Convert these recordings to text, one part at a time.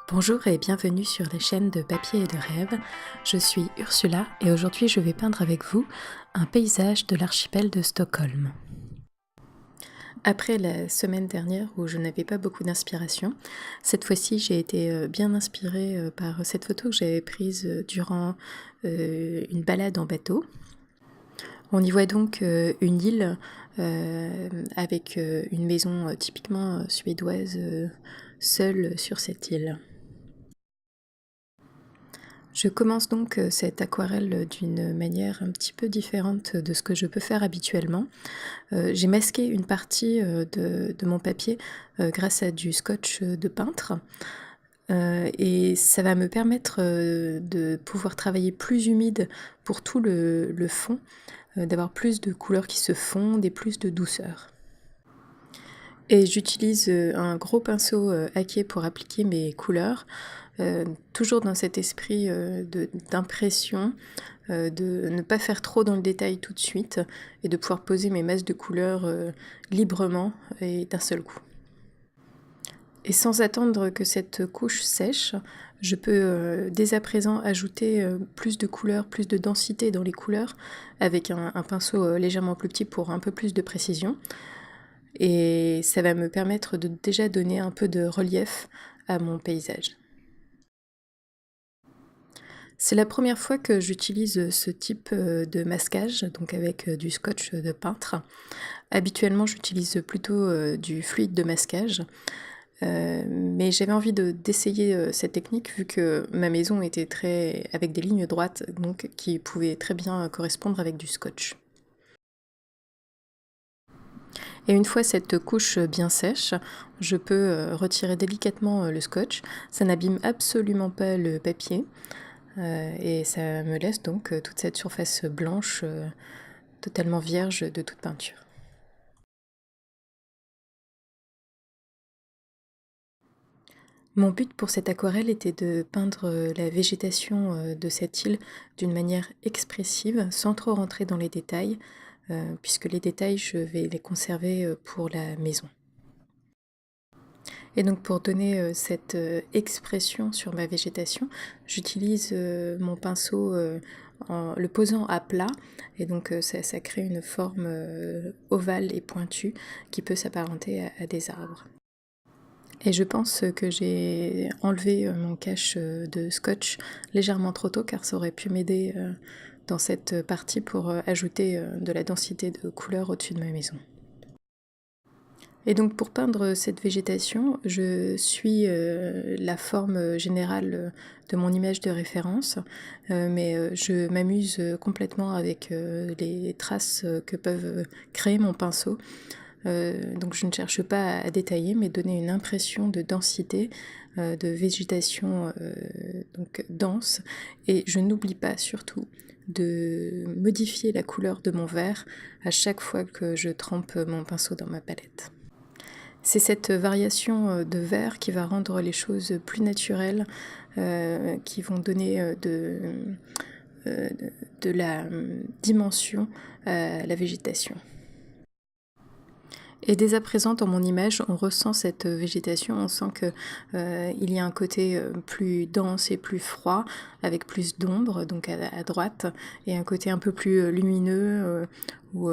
Bonjour et bienvenue sur la chaîne de Papier et de Rêve. Je suis Ursula et aujourd'hui je vais peindre avec vous un paysage de l'archipel de Stockholm. Après la semaine dernière où je n'avais pas beaucoup d'inspiration, cette fois-ci j'ai été bien inspirée par cette photo que j'avais prise durant une balade en bateau. On y voit donc une île avec une maison typiquement suédoise seule sur cette île. Je commence donc cette aquarelle d'une manière un petit peu différente de ce que je peux faire habituellement. J'ai masqué une partie de mon papier grâce à du scotch de peintre. Et ça va me permettre de pouvoir travailler plus humide pour tout le fond, d'avoir plus de couleurs qui se fondent et plus de douceur. Et j'utilise un gros pinceau Haké pour appliquer mes couleurs, toujours dans cet esprit d'impression, de ne pas faire trop dans le détail tout de suite et de pouvoir poser mes masses de couleurs librement et d'un seul coup. Et sans attendre que cette couche sèche, je peux dès à présent ajouter plus de couleurs, plus de densité dans les couleurs avec un pinceau légèrement plus petit pour un peu plus de précision. Et ça va me permettre de déjà donner un peu de relief à mon paysage. C'est la première fois que j'utilise ce type de masquage, donc avec du scotch de peintre. Habituellement, j'utilise plutôt du fluide de masquage, mais j'avais envie d'essayer cette technique vu que ma maison était avec des lignes droites, donc qui pouvaient très bien correspondre avec du scotch. Et une fois cette couche bien sèche, je peux retirer délicatement le scotch. Ça n'abîme absolument pas le papier et ça me laisse donc toute cette surface blanche totalement vierge de toute peinture. Mon but pour cette aquarelle était de peindre la végétation de cette île d'une manière expressive, sans trop rentrer dans les détails, puisque les détails, je vais les conserver pour la maison. Et donc pour donner cette expression sur ma végétation, j'utilise mon pinceau en le posant à plat, et donc ça crée une forme ovale et pointue qui peut s'apparenter à des arbres. Et je pense que j'ai enlevé mon cache de scotch légèrement trop tôt car ça aurait pu m'aider dans cette partie pour ajouter de la densité de couleur au-dessus de ma maison. Et donc pour peindre cette végétation, je suis la forme générale de mon image de référence, mais je m'amuse complètement avec les traces que peuvent créer mon pinceau. Donc je ne cherche pas à détailler, mais donner une impression de densité, de végétation donc dense. Et je n'oublie pas surtout de modifier la couleur de mon verre à chaque fois que je trempe mon pinceau dans ma palette. C'est cette variation de vert qui va rendre les choses plus naturelles, qui vont donner de la dimension à la végétation. Et dès à présent, dans mon image, on ressent cette végétation, on sent qu'il y a un côté plus dense et plus froid, avec plus d'ombre, donc à droite, et un côté un peu plus lumineux, où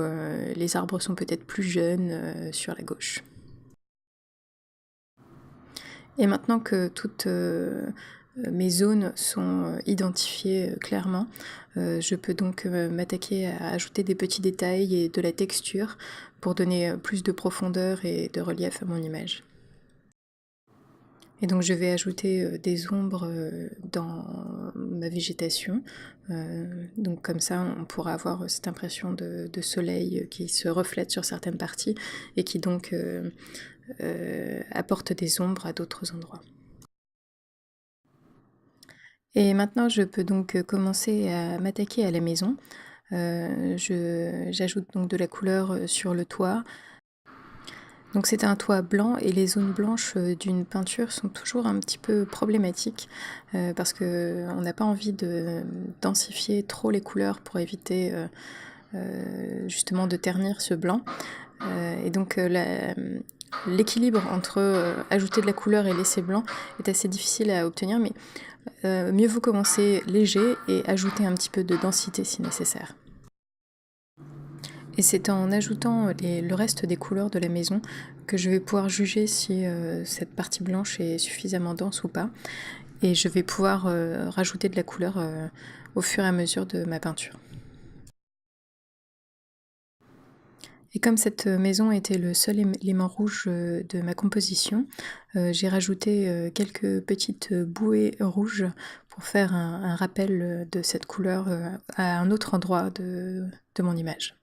les arbres sont peut-être plus jeunes sur la gauche. Et maintenant que toutes mes zones sont identifiées clairement, je peux donc m'attaquer à ajouter des petits détails et de la texture pour donner plus de profondeur et de relief à mon image. Et donc je vais ajouter des ombres dans ma végétation, donc comme ça on pourra avoir cette impression de soleil qui se reflète sur certaines parties et qui donc apporte des ombres à d'autres endroits. Et maintenant je peux donc commencer à m'attaquer à la maison. J'ajoute donc de la couleur sur le toit. Donc c'est un toit blanc et les zones blanches d'une peinture sont toujours un petit peu problématiques parce qu'on n'a pas envie de densifier trop les couleurs pour éviter justement de ternir ce blanc. Et donc L'équilibre entre ajouter de la couleur et laisser blanc est assez difficile à obtenir, mais mieux vaut commencer léger et ajouter un petit peu de densité si nécessaire. Et c'est en ajoutant le reste des couleurs de la maison que je vais pouvoir juger si cette partie blanche est suffisamment dense ou pas. Et je vais pouvoir rajouter de la couleur au fur et à mesure de ma peinture. Et comme cette maison était le seul élément rouge de ma composition, j'ai rajouté quelques petites bouées rouges pour faire un rappel de cette couleur à un autre endroit de mon image.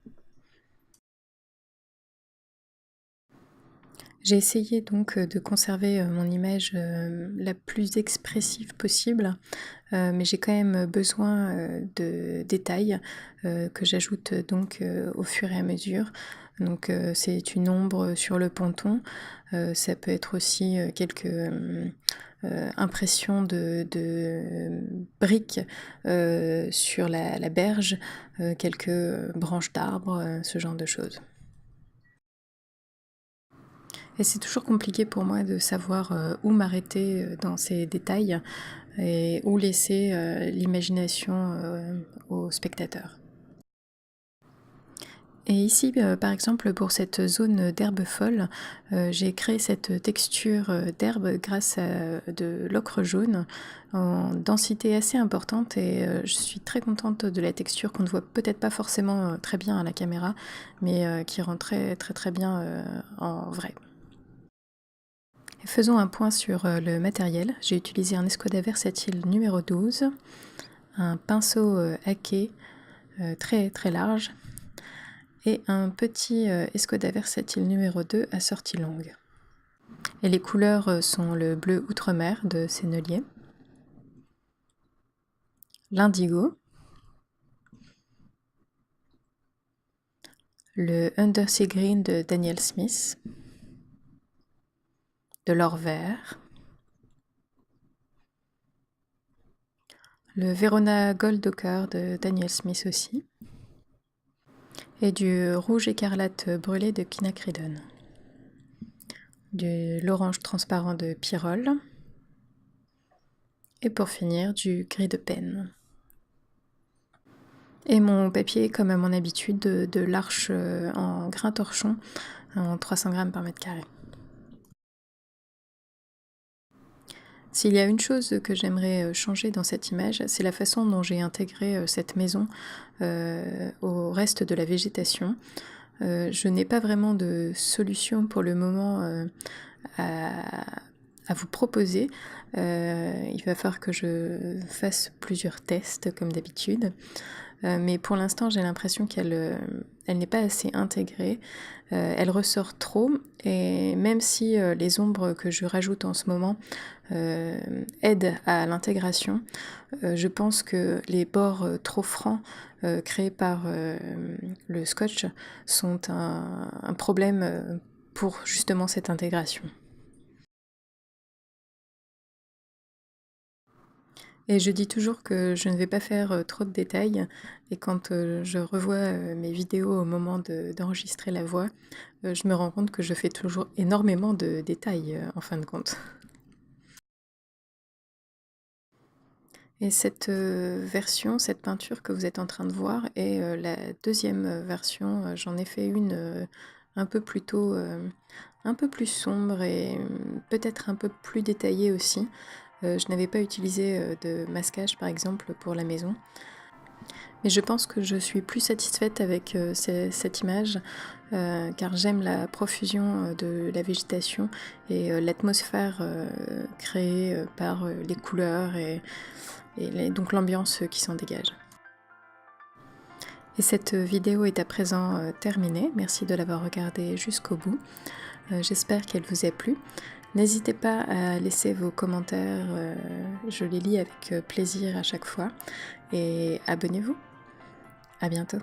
J'ai essayé donc de conserver mon image la plus expressive possible, mais j'ai quand même besoin de détails que j'ajoute donc au fur et à mesure. Donc c'est une ombre sur le ponton, ça peut être aussi quelques impressions de briques sur la berge, quelques branches d'arbres, ce genre de choses. Et c'est toujours compliqué pour moi de savoir où m'arrêter dans ces détails et où laisser l'imagination au spectateur. Et ici, par exemple, pour cette zone d'herbe folle, j'ai créé cette texture d'herbe grâce à de l'ocre jaune en densité assez importante et je suis très contente de la texture qu'on ne voit peut-être pas forcément très bien à la caméra, mais qui rend très très très bien en vrai. Faisons un point sur le matériel. J'ai utilisé un Escoda versatile numéro 12, un pinceau haquet très très large et un petit Escoda versatile numéro 2 à sortie longue. Et les couleurs sont le bleu outre-mer de Sennelier, l'indigo, le Undersea Green de Daniel Smith, de l'or vert, le Verona Gold Ochre de Daniel Smith aussi, et du rouge écarlate brûlé de Quinacridone, de l'orange transparent de Pyrrole, et pour finir du gris de Penne. Et mon papier, comme à mon habitude, de l'Arche en grain torchon en 300 grammes par mètre carré. S'il y a une chose que j'aimerais changer dans cette image, c'est la façon dont j'ai intégré cette maison au reste de la végétation. Je n'ai pas vraiment de solution pour le moment à vous proposer. Il va falloir que je fasse plusieurs tests comme d'habitude. Mais pour l'instant j'ai l'impression qu'elle n'est pas assez intégrée, elle ressort trop et même si les ombres que je rajoute en ce moment aident à l'intégration, je pense que les bords trop francs créés par le scotch sont un problème pour justement cette intégration. Et je dis toujours que je ne vais pas faire trop de détails et quand je revois mes vidéos au moment d'enregistrer la voix, je me rends compte que je fais toujours énormément de détails en fin de compte. Et cette version, cette peinture que vous êtes en train de voir est la deuxième version. J'en ai fait une un peu plus tôt, un peu plus sombre et peut-être un peu plus détaillée aussi. Je n'avais pas utilisé de masquage par exemple pour la maison. Mais je pense que je suis plus satisfaite avec cette image car j'aime la profusion de la végétation et l'atmosphère créée par les couleurs et donc l'ambiance qui s'en dégage. Et cette vidéo est à présent terminée. Merci de l'avoir regardée jusqu'au bout. J'espère qu'elle vous a plu. N'hésitez pas à laisser vos commentaires, je les lis avec plaisir à chaque fois. Et abonnez-vous. À bientôt.